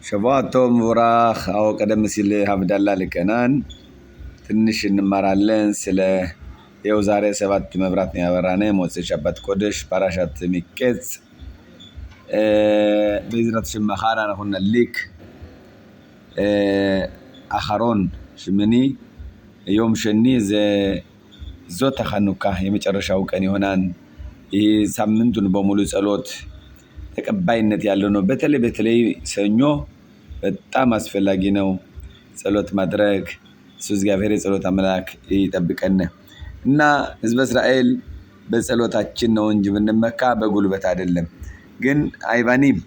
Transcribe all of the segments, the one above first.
ሸባቶም ወራኽ አው ቀደም ሲል ሀብዳላ ልከናን ትንሽ እንማራለን ስለ የው ዛሬ 7 መብራት ነው ያበራነ ሞጽ ሸባት ቆደሽ ፓራሻት ሚቀጽ በዝራት ሽማኻራ ነውና ሊክ አኸሮን ሽምኒ يوم ሸኒ ዞታ ኻኑካ የመጨረሻው ቀን ይሆናል ይህ ሳምንቱን በሙሉ ጸሎት ተቀባይነት ያለው ነው በተለይ ሰኞ በጣም አስፈላጊ ነው ጸሎት ማድረግ ኢየሱስ እግዚአብሔር ጸሎት አምላክ ይጠብቀን እና ህዝበ እስራኤል በጸሎታችን ነው እንጂ ብንመካ በጉልበት አይደለም ግን አይባኒም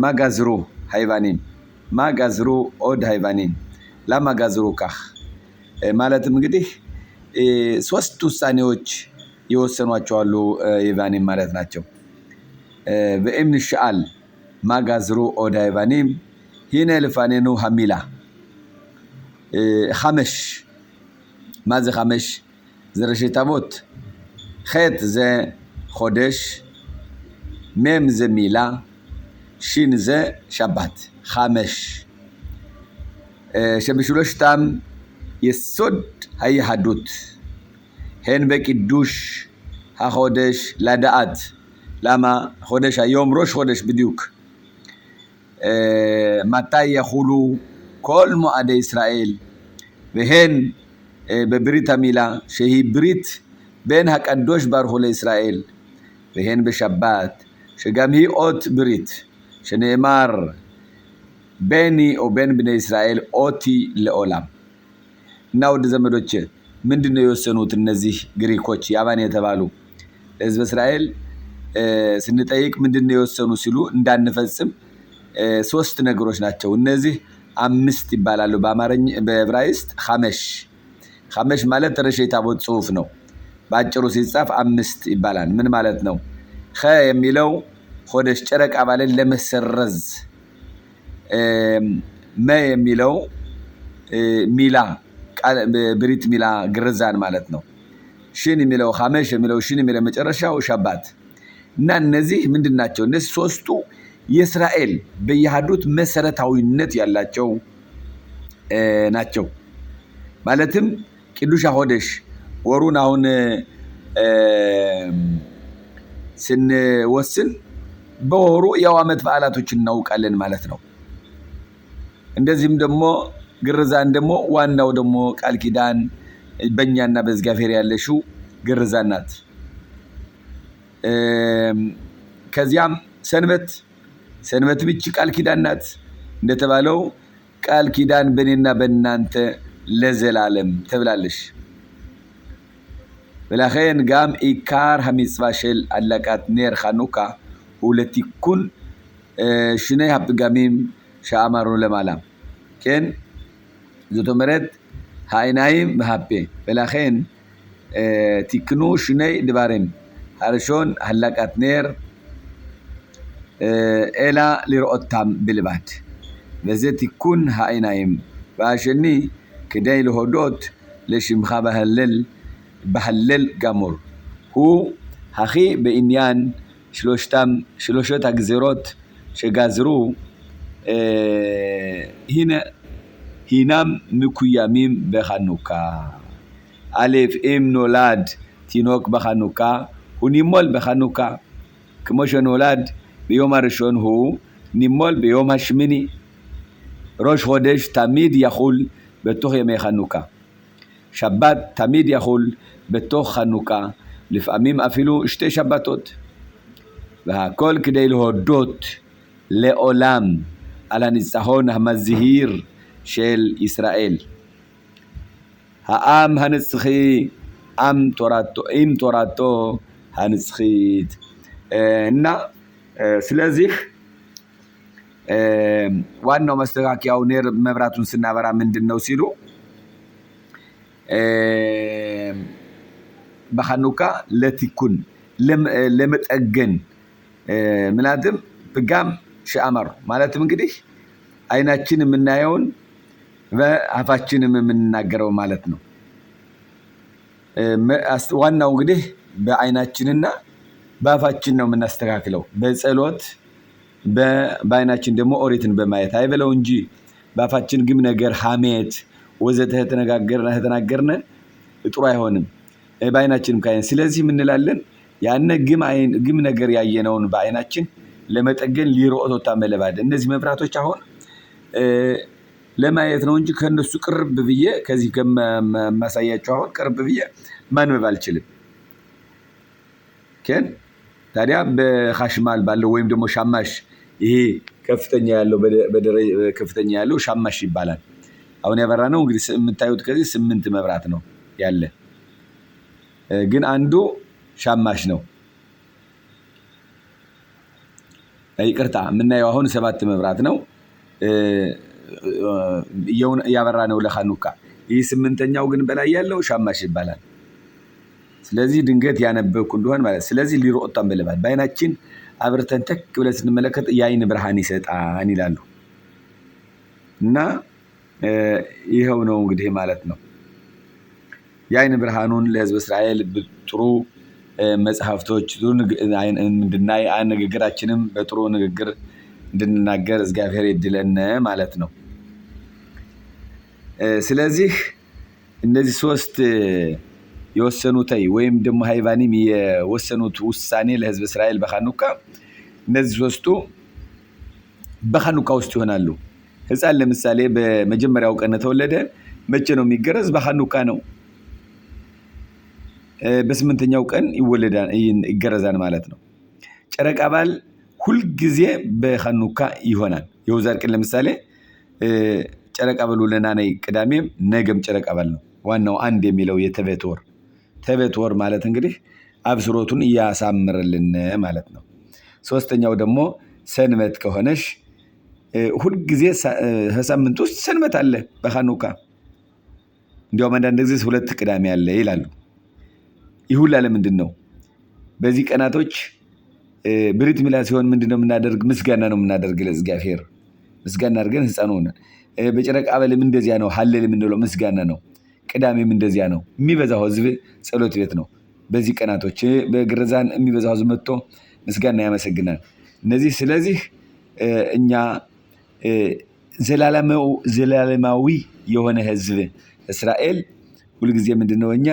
ማጋዝሩ ሃይባኒም ማጋዝሩ ኦድ ሃይባኒም ለማጋዝሩ ካህ ማለትም እንግዲህ ሶስት ውሳኔዎች ይወሰኗቸው አሉ ይባኒም ማለት ናቸው በእምነ ሻአል ማጋዝሩ ኦድ ሃይባኒም هنا لفانينو هميلا خمش ماذا خمش زرشي تابوت خيط زي خودش ميم زي ميلا شين زي شبات خمش شبشولوش تام يسود هاي حدوت هن بك الدوش ها خودش لدعات لما خودش يوم روش خودش بديوك متى يخلو كل مؤد إسرائيل وهن ببريت ميلا شهي بريت بين هك الدوش بارهو لإسرائيل وهن بشبات شجام هي أوت بريت شنيمار بيني وبين بني إسرائيل أوتي لأولام ناود زمدوتش من دون يوسنوت النزيه غريكوتش يابان يتبالو إذ بإسرائيل سنتايك من دون يوسنو سلو ندان نفسم ሶስት ነገሮች ናቸው እነዚህ አምስት ይባላሉ በአማርኛ በዕብራይስጥ ሐመሽ ማለት ረሽይ ታቦት ጽሁፍ ነው ባጭሩ ሲጻፍ አምስት ይባላል ምን ማለት ነው ኸ የሚለው ሆደሽ ጨረቃ ባለን ለመሰረዝ መ የሚለው ሚላ ብሪት ሚላ ግርዛን ማለት ነው ሽን የሚለው ሐመሽ የሚለው ሽን የሚለው መጨረሻው ሸባት እና እነዚህ ምንድናቸው እነዚህ ሶስቱ የእስራኤል በየሃዱት መሰረታዊነት ያላቸው ናቸው ማለትም ቅዱስ ሆደሽ ወሩን አሁን ስንወስን በወሩ ያው አመት በዓላቶችን እናውቃለን ማለት ነው እንደዚህም ደግሞ ግርዛን ደግሞ ዋናው ደግሞ ቃል ኪዳን በእኛና በእግዚአብሔር ያለሽው ግርዛን ናት ከዚያም ሰንበት ብቻ ቃል ኪዳን ናት እንደተባለው ቃል ኪዳን በእኔና በእናንተ ለዘላለም ተብላለሽ ולכן גם עיקר המצווה של הדלקת נר חנוכה הוא לתיקון שני הפגמים שאמרנו למעלה כן זאת אומרת העיניים והפה ולכן תיקנו שני דברים הראשון הדלקת נר אלא לראותם בלבד וזה תיקון העיניים והשני כדי להודות לשמך בהלל גמור הוא הכי בעניין שלושת הגזירות שגזרו הינם מקוימים בחנוכה א' אם נולד תינוק בחנוכה הוא נימול בחנוכה כמו שנולד ביום הראשון הוא נימול ביום השמיני ראש חודש תמיד יחול בתוך ימי חנוכה שבת תמיד יחול בתוך חנוכה לפעמים אפילו 2 שבתות והכל כדי להודות לעולם על הניצחון המזהיר של ישראל העם הנצחי עם תורתו הנצחית ስለዚህ ዋናው ማስተካከያው ነር መብራቱን ስናበራ ምንድነው ሲሉ በሐኑካ ለቲኩን ለመጠገን ምናድም በጋም ሻማር ማለትም እንግዲህ አይናችን የምናየውን በአፋችን የምንናገረው ማለት ነው ዋናው እንግዲህ በአይናችንና በአፋችን ነው የምናስተካክለው በጸሎት በአይናችን ደግሞ ኦሪትን በማየት አይበለው እንጂ በአፋችን ግም ነገር ሐሜት ወዘተ ተናገርነ ጥሩ አይሆንም። በአይናችንም ካየን ስለዚህ ምን እንላለን? ያነ ግም ነገር ያየነውን በአይናችን ለመጠገን ሊሮኦቶታ መለባደ እነዚህ መብራቶች አሁን ለማየት ነው እንጂ ከነሱ ቅርብ ብዬ ከዚህ ከማሳያቸው አሁን ቅርብ ብዬ ማንበብ አልችልም። ከን ታዲያ በኻሽማል ባለው ወይም ደግሞ ሻማሽ ይሄ ከፍተኛ ያለው ሻማሽ ይባላል። አሁን ያበራ ነው እንግዲህ የምታዩት ከዚህ 8 መብራት ነው ያለ፣ ግን አንዱ ሻማሽ ነው። ይቅርታ የምናየው አሁን 7 መብራት ነው ያበራ ነው ለኻኑካ። ይህ 8ኛው ግን በላይ ያለው ሻማሽ ይባላል። ስለዚህ ድንገት ያነበብኩ እንደሆነ ማለት ስለዚህ ሊሮኦታም በለባት በአይናችን አብርተን ተክ ብለን ስንመለከት የአይን ብርሃን ይሰጣን ይላሉ። እና ይሄው ነው እንግዲህ ማለት ነው። የአይን ብርሃኑን ለሕዝብ እስራኤል ጥሩ መጽሐፍቶች እንድናይ ንግግራችንም በጥሩ ንግግር እንድንናገር እግዚአብሔር ይድለን ማለት ነው። ስለዚህ እነዚህ 3 የወሰኑት ወይም ደግሞ ሃይባኒም የወሰኑት ውሳኔ ለሕዝብ እስራኤል በኻኑካ እነዚህ 3ቱ በኻኑካ ውስጥ ይሆናሉ። ሕፃን ለምሳሌ በመጀመሪያው ቀን ተወለደ፣ መቼ ነው የሚገረዝ? በኻኑካ ነው። በ8ኛው ቀን ይገረዛል ማለት ነው። ጨረቃ ባል ሁል ጊዜ በኻኑካ ይሆናል። የውዛር ቀን ለምሳሌ ጨረቃ ባሉ ለናነይ ቅዳሜም ነገም ጨረቃ ባል ነው። ዋናው አንድ የሚለው ተበት ወር ማለት እንግዲህ አብስሮቱን ያሳምርልን ማለት ነው። 3ኛው ደግሞ ሰንበት ከሆነሽ ሁል ጊዜ ከሳምንት ውስጥ ሰንበት አለ በኻኑካ። እንዲያውም አንዳንድ ጊዜ 2 ቅዳሜ አለ ይላሉ። ይህ ሁሉ ለምንድን ነው? በዚህ ቀናቶች ብሪት ሚላ ሲሆን ምንድነው የምናደርግ? ምስጋና ነው የምናደርግ ለእግዚአብሔር። ምስጋና አድርገን ሕፃን ሆነን በጨረቃ በልም እንደዚያ ነው። ሀለል የምንለው ምስጋና ነው። ቅዳሜም እንደዚያ ነው። የሚበዛው ሕዝብ ጸሎት ቤት ነው። በዚህ ቀናቶች በግርዛን የሚበዛው ሕዝብ መጥቶ ምስጋና ያመሰግናል። እነዚህ ስለዚህ እኛ ዘላለማዊ የሆነ ሕዝብ እስራኤል ሁልጊዜ ምንድነው እኛ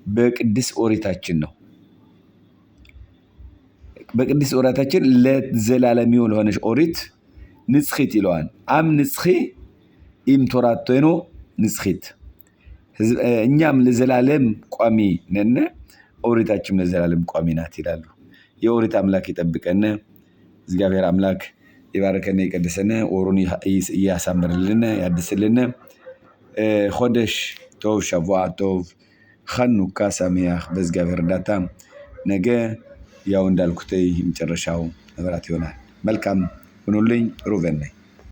በቅድስ ኦሪታችን ነው። በቅድስ ኦሪታችን ለዘላለሚው ለሆነች ኦሪት ንጽሕት ይለዋል። አም ንጽሒ ኢም ቶራቶኖ ንጽሕት። እኛም ለዘላለም ቋሚ ነን፣ ኦሪታችን ለዘላለም ቋሚ ናት ይላሉ። የኦሪት አምላክ ይጠብቀን። እግዚአብሔር አምላክ ይባርከን ይቀድሰን፣ ወሩን ያሳምርልን ያድስልን። ሆደሽ ቶብ ሸቡዓ ቶብ ኻኑካ ሰሚያህ በእግዚአብሔር እርዳታ ነገ ያው እንዳልኩት የመጨረሻው መብራት ይሆናል። መልካም ሁኑልኝ። ሩቨን ነኝ።